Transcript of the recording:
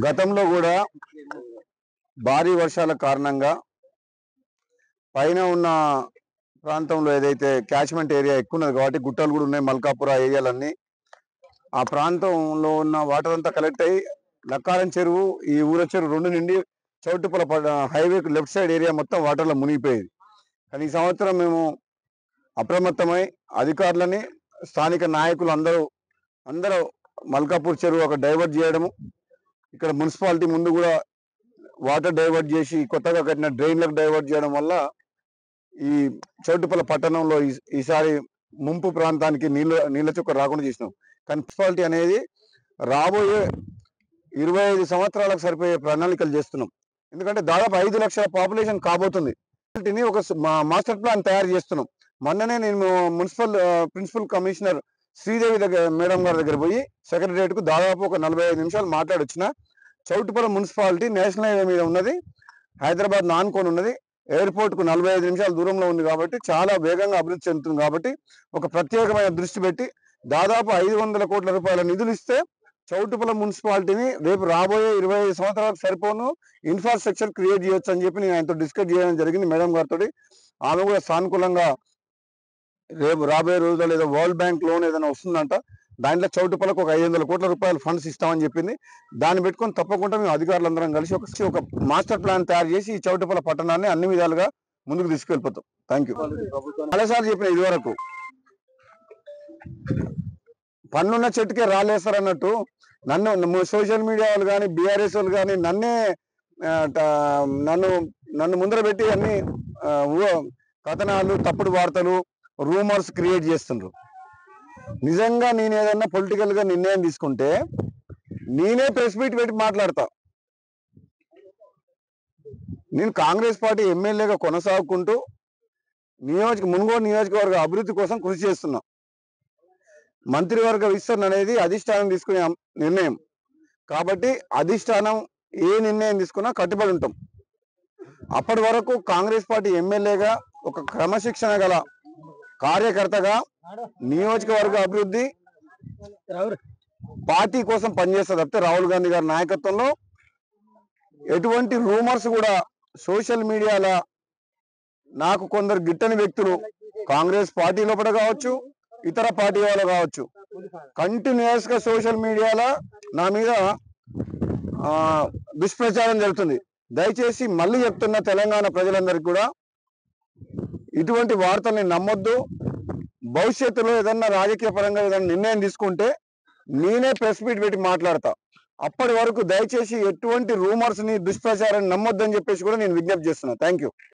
గతంలో కూడా భారీ వర్షాల కారణంగా పైన ఉన్న ప్రాంతంలో ఏదైతే క్యాచ్మెంట్ ఏరియా ఎక్కువ ఉన్నది కాబట్టి గుట్టలు కూడా ఉన్నాయి, మల్కాపుర ఏరియాలన్నీ ఆ ప్రాంతంలో ఉన్న వాటర్ అంతా కలెక్ట్ అయ్యి లక్కారం చెరువు, ఈ ఊర చెరువు రెండు నిండి చౌటుపల హైవే లెఫ్ట్ సైడ్ ఏరియా మొత్తం వాటర్లో మునిగిపోయేది. కానీ ఈ సంవత్సరం మేము అప్రమత్తమై అధికారులని, స్థానిక నాయకులు అందరూ మల్కాపూర్ చెరువు ఒక డైవర్ట్ చేయడము, ఇక్కడ మున్సిపాలిటీ ముందు కూడా వాటర్ డైవర్ట్ చేసి కొత్తగా కట్టిన డ్రైన్లకు డైవర్ట్ చేయడం వల్ల ఈ చౌటుపల పట్టణంలో ఈసారి ముంపు ప్రాంతానికి నీళ్ళ చుక్క రాకుండా చేసినాం. కానీ మున్సిపాలిటీ అనేది రాబోయే 25 సంవత్సరాలకు సరిపోయే ప్రణాళికలు చేస్తున్నాం. ఎందుకంటే దాదాపు 5 లక్షల పాపులేషన్ కాబోతుంది. ఒక మాస్టర్ ప్లాన్ తయారు చేస్తున్నాం. మొన్ననే నేను municipal principal commissioner Sridevi madam గారి దగ్గర పోయి సెక్రటరియట్ కు దాదాపు ఒక 45 నిమిషాలు మాట్లాడొచ్చిన. చౌటుపల మున్సిపాలిటీ నేషనల్ హైవే మీద ఉన్నది, హైదరాబాద్ నాన్కొని ఉన్నది, ఎయిర్పోర్ట్ కు 45 నిమిషాల దూరంలో ఉంది కాబట్టి చాలా వేగంగా అభివృద్ధి చెందుతుంది. కాబట్టి ఒక ప్రత్యేకమైన దృష్టి పెట్టి దాదాపు 500 కోట్ల రూపాయల నిధులు ఇస్తే చౌటుపల మున్సిపాలిటీని రేపు రాబోయే 25 సంవత్సరాలకు సరిపోను ఇన్ఫ్రాస్ట్రక్చర్ క్రియేట్ చేయొచ్చు అని చెప్పి నేను ఆయనతో డిస్కస్ చేయడం జరిగింది మేడం గారితో. ఆమె కూడా సానుకూలంగా రేపు రాబోయే రోజుల్లో ఏదో వరల్డ్ బ్యాంక్ లోన్ ఏదైనా వస్తుందంట, దాంట్లో చౌటుపలకు ఒక 500 కోట్ల రూపాయల ఫండ్స్ ఇస్తామని చెప్పింది. దాన్ని పెట్టుకొని తప్పకుండా మేము అధికారులందరం కలిసి ఒక మాస్టర్ ప్లాన్ తయారు చేసి ఈ చౌటుపల పట్టణాన్ని అన్ని విధాలుగా ముందుకు తీసుకెళ్ళిపోతాం. Thank you. చాలాసార్లు చెప్పిన ఇదివరకు పన్నున్న చెట్టుకే రాలేస్తారన్నట్టు నన్ను సోషల్ మీడియా వాళ్ళు కానీ బీఆర్ఎస్ వాళ్ళు కానీ నన్ను ముందర పెట్టి అన్ని కథనాలు, తప్పుడు వార్తలు, రూమర్స్ క్రియేట్ చేస్తుండ్రు. నిజంగా నేను ఏదన్నా పొలిటికల్ గా నిర్ణయం తీసుకుంటే నేనే ప్రెస్ మీట్ పెట్టి మాట్లాడతా. నేను కాంగ్రెస్ పార్టీ ఎమ్మెల్యేగా కొనసాగుకుంటూ మునుగోడు నియోజకవర్గ అభివృద్ధి కోసం కృషి చేస్తున్నా. మంత్రివర్గ విస్తరణ అనేది అధిష్టానం తీసుకునే నిర్ణయం కాబట్టి అధిష్టానం ఏ నిర్ణయం తీసుకున్నా కట్టుబడి ఉంటాం. అప్పటి వరకు కాంగ్రెస్ పార్టీ ఎమ్మెల్యేగా ఒక క్రమశిక్షణ గల కార్యకర్తగా నియోజకవర్గ అభివృద్ధి పార్టీ కోసం పనిచేస్తా తప్పితే రాహుల్ గాంధీ గారి నాయకత్వంలో ఎటువంటి రూమర్స్ కూడా సోషల్ మీడియాలో నాకు కొందరు గిట్టని వ్యక్తులు కాంగ్రెస్ పార్టీ లోపల కావచ్చు, ఇతర పార్టీ వాళ్ళు కావచ్చు, కంటిన్యూస్ గా సోషల్ మీడియాలో నా మీద దుష్ప్రచారం జరుగుతుంది. దయచేసి మళ్ళీ చెప్తున్న తెలంగాణ ప్రజలందరికీ కూడా ఇటువంటి వార్తల్ని నమ్మొద్దు. భవిష్యత్తులో ఏదన్నా రాజకీయ పరంగా ఏదైనా నిర్ణయం తీసుకుంటే నేనే ప్రెస్ మీట్ పెట్టి మాట్లాడతా. అప్పటి వరకు దయచేసి ఎటువంటి రూమర్స్ ని, దుష్ప్రచారాన్ని నమ్మొద్దని చెప్పేసి కూడా నేను విజ్ఞప్తి చేస్తున్నా. Thank you.